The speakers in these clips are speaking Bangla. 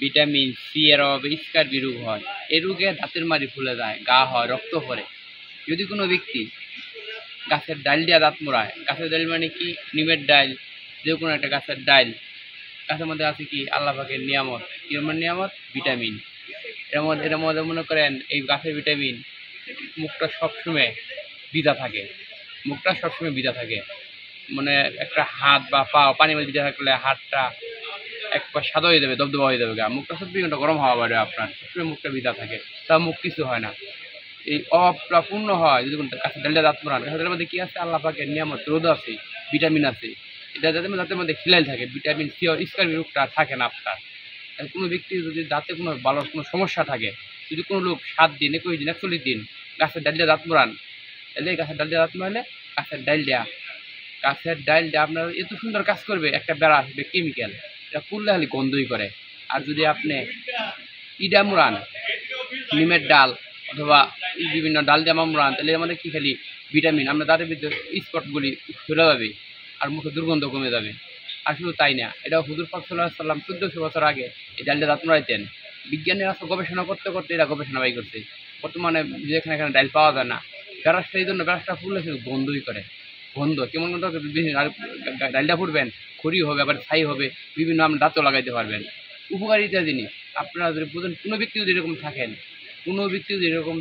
ভিটামিন সি এর অভাবে স্কার্বি রোগ হয়। এই রোগে দাঁতের মাড়ি ফুলে যায়, গা হয়, রক্ত পড়ে। যদি কোনো ব্যক্তি গাছের ডাল দিয়া দাঁত মোড়ায়, গাছের ডাল মানে কি, নিমের ডাল, যে কোনো একটা গাছের ডাল, গাছের মধ্যে আছে কি আল্লাহ পাকের নিয়ামত, কি নিয়ামত, ভিটামিন। এর মধ্যে মনে করেন এই গাছের ভিটামিন, মুখটা সবসময় ভিজা থাকে, মুখটা সবসময় ভিজা থাকে। মানে একটা হাত বা পা পানি মধ্যে ভিজা থাকলে হাতটা একবার সাদা হয়ে যাবে, দবদবা হয়ে যাবে, গা মুখটা 24 ঘন্টা গরম হওয়া পারে, আপনার সবসময় মুখটা ভিজা থাকে, তা মুখ কিছু হয় না। এই অভাবটা পূর্ণ হয় যদি কোনো গাছের ডালটা দাঁত মোড়ান। গাছের মধ্যে কি আছে, আল্লাহ পাকের নিয়ামত, রোদ আছে, ভিটামিন আছে, এটা দাঁতের মধ্যে খিলাইল থাকে, ভিটামিন সি ও স্কার্বি রোগটা থাকে না আপনার। কোনো ব্যক্তি যদি দাঁতে কোনো ভালো কোনো সমস্যা থাকে, যদি কোনো লোক 7 দিন, 21 দিন, 41 দিন গাছের ডালটা দাঁত মোড়ান, তাহলে গাছের ডালটা দাঁত মোড়ালে গাছের ডালটা আপনার এত সুন্দর কাজ করবে, একটা বেড়া আসবে কেমিক্যাল, এটা পুড়লে খালি গন্ধই করে। আর যদি আপনি ইডা মোড়ান, নিমের ডাল অথবা বিভিন্ন ডাল জামা মোড়ান, তাহলে আমাদের কি খালি ভিটামিন, আমরা দাঁতের ভিতরে স্পটগুলি চলে যাবে আর মুখে দুর্গন্ধ কমে যাবে। আর শুধু তাই না, এটা হুজুর পাক সাল্লাল্লাহু আলাইহি ওয়াসাল্লাম 1400 বছর আগে এই ডালটা দাঁত মোড়াইতেন। বিজ্ঞানীরা আসলে গবেষণা করতে করতে এরা গবেষণা বাই করছে। বর্তমানে যেখানে এখানে ডাল পাওয়া যায় না, ব্যারাসটা এই জন্য ব্যারাসটা ফুললে শুধু গন্ধই করে, গন্ধ কেমন গন্ধ। আর ডালটা ফুটবেন, খড়ি হবে, আবার ছাই হবে, বিভিন্ন আপনি দাঁতও লাগাইতে পারবেন, উপকারিতা জিনিস। আপনারা যদি বুঝেন, কোনো ব্যক্তি যদি এরকম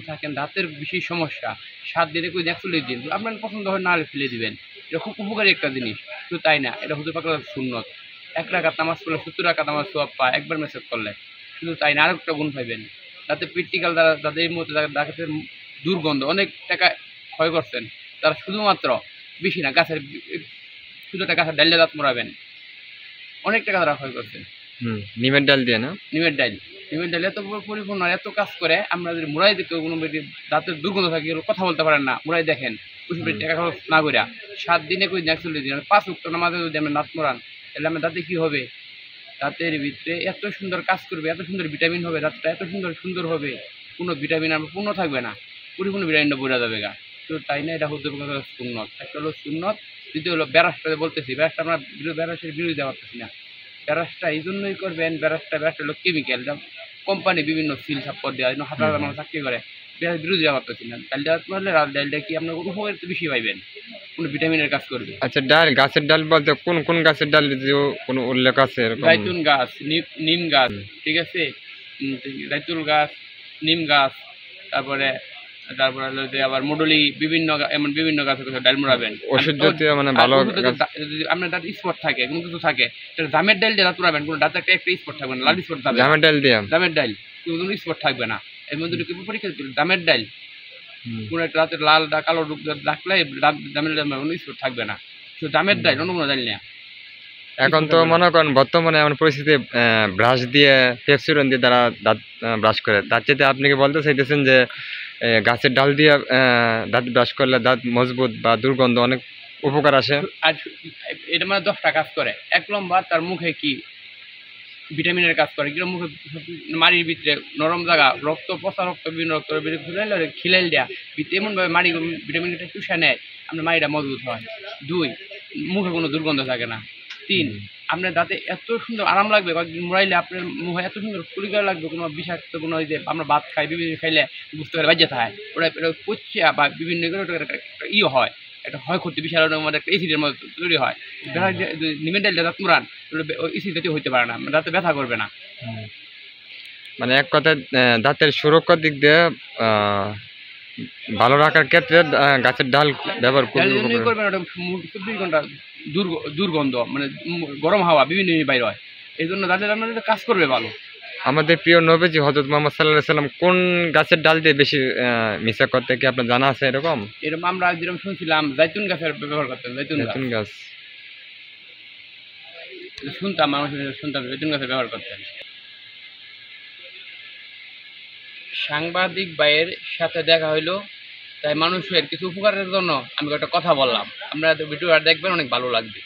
থাকেন, দাঁতের বিশেষ সমস্যা, 7 দিনে 41 দিন, আপনার পছন্দ হয় না হলে ফেলে দিবেন। এটা খুব উপকারী একটা জিনিস। শুধু তাই না, এটা হুজুর পাক সুন্নত। 1 রাকাত নামাজ পড়লে 70 রাকাত নামাজ সওয়াব পায়, একবার মেসেজ করলে। শুধু তাই না, আরেকটা গুণ পাইবেন, তাতে প্র্যাকটিক্যাল দ্বারা তাদের মধ্যে গাছের দুর্গন্ধ অনেক টাকা ক্ষয় করছেন, তারা শুধুমাত্র বেশি না, শুধু একটা গাছের ডালটা দাঁত মোড়াবেন, অনেক টাকা তারা ক্ষয় করছে। নিমের ডাল দিয়ে না, নিমের ডাল এত পরিপূর্ণ, এত কাজ করে। আমরা যদি মুড়াই দিতে কোনো দাঁতের দুর্গন্ধ থাকে, কথা বলতে পারেন না, মুড়াই দেখেন, টাকা খরচ না করে 7 দিনে 41 দিন, 5 ওয়াক্ত নামাজে যদি আমরা দাঁত মোড়ান, তাহলে আমার দাঁতে কি হবে, দাঁতের ভিতরে এত সুন্দর কাজ করবে, এত সুন্দর ভিটামিন হবে, দাঁতটা এত সুন্দর হবে, কোনো ভিটামিন আর পূর্ণ থাকবে না, পরিপূর্ণ ভিটামিনটা বোঝা যাবে গা। তো তাই না, এটা হতে পারে সুন্নত। একটা হলো সুন্নত, দ্বিতীয় হলো ব্যারাসটা বলতেছি, ব্যারাসটা আমরা ব্যারাসের বিরোধিতা করতেছি না। ব্যারাসটা এই জন্যই করবেন, ব্যারাসটা হলো কেমিক্যাল, কোম্পানি বিভিন্ন সিল সাপোর্ট দেওয়া, হাজার হাজার মানুষ চাকরি করে, বিরোধিতা করতেছি না। ডালটা মারলে ডালটা কি আপনার উপকার বেশি পাইবেন, কোনো ভিটামিনের কাজ করবে। আচ্ছা, ডাল, গাছের ডাল বলতে কোন কোন গাছের ডাল কোনো উল্লেখ আছে? জাইতুন গাছ, নিম গাছ, ঠিক আছে, জাইতুন গাছ, নিম গাছ, তারপরে হলো যে আবার মডুলি, বিভিন্ন গাছের ডাল মোড়াবেন। ওষুধ জাতীয় মানে ভালো, যদি আপনার দাঁত স্পট থাকে, কোনো কিছু থাকে, জামের ডাল দিয়ে দাঁত মোড়াবেন, কোনো দাঁতে একটা স্পট থাকবে না, লাল স্পট থাকবে, জামের ডাল কোনো স্পট থাকবে না। এর মধ্যে পরীক্ষা জামের ডাল, কোনো একটা দাঁতের লাল কালো ডাকলে জামের ডাল কোনো স্পট থাকবে না, শুধু জামের ডাল, অন্য কোনো ডাল নেই। এখন তো মনে করেন বর্তমানে এমন পরিস্থিতি, ব্রাশ দিয়ে, পেপসুরন দিয়ে তারা দাঁত ব্রাশ করে, তার চেয়ে আপনি কি বলতে চাইতেছেন যে গাছের ডাল দিয়ে দাঁত ব্রাশ করলে দাঁত মজবুত বা দুর্গন্ধ অনেক উপকার আসে? আর এটা মানে 10টা কাজ করে। 1 নম্বর, তার মুখে কি ভিটামিনের কাজ করে, কিরকম মুখে মাড়ির ভিতরে নরম জায়গা, রক্ত, পচা রক্ত, বিভিন্ন রক্ত খিলাইল দেয়া, এমনভাবে মাড়ি ভিটামিনটা চুষা নেয়, আপনার মাড়িটা মজবুত হয়। 2, মুখে কোনো দুর্গন্ধ থাকে না। 3, আপনার দাঁতে এত সুন্দর আরাম লাগবে, কয়েকদিন মোড়াইলে আপনার মুখে এত সুন্দর পরিষ্কার লাগবে, কোনো বিষাক্ত কোনো যে আমরা ভাত খাই, বিভিন্ন খাইলে বুঝতে পারে বাজ্যা থাকে, ওটা পচিয়া বা বিভিন্ন ইয়ে হয়, একটা ক্ষয়ক্ষতি, বিশাল মধ্যে একটা এসিডের মধ্যে তৈরি হয়। নিমের ডালটা দাঁত মোড়ান, এসিড জাতীয় হইতে পারে না, দাঁতে ব্যথা করবে না। মানে এক কথায় দাঁতের সুরক্ষার দিক দিয়ে ভালো রাখার ক্ষেত্রে গাছের ডাল ব্যবহার করবেন। ওটা 24 ঘন্টা দুর্গন্ধ, মানে গরম হাওয়া বিভিন্ন বাইরে হয়, এই জন্য দাঁতের কাজ করবে ভালো। আমাদের প্রিয় নবীজি হযরত মুহাম্মদ সাল্লাল্লাহু আলাইহি সাল্লাম কোন গাছের ডাল দিয়ে বেশি মিশা করতে, কি আপনার জানা আছে? এরকম আমরা যেরকম শুনছিলাম, জাইতুন গাছের ব্যবহার করতেন, জাইতুন গাছ শুনতাম, জাইতুন গাছের ব্যবহার করতেন। সাংবাদিক ভাইয়ের সাথে দেখা হইলো, তাই মানুষের কিছু উপকারের জন্য আমি একটা কথা বললাম, আপনারা ভিডিওটা দেখবেন, অনেক ভালো লাগবে।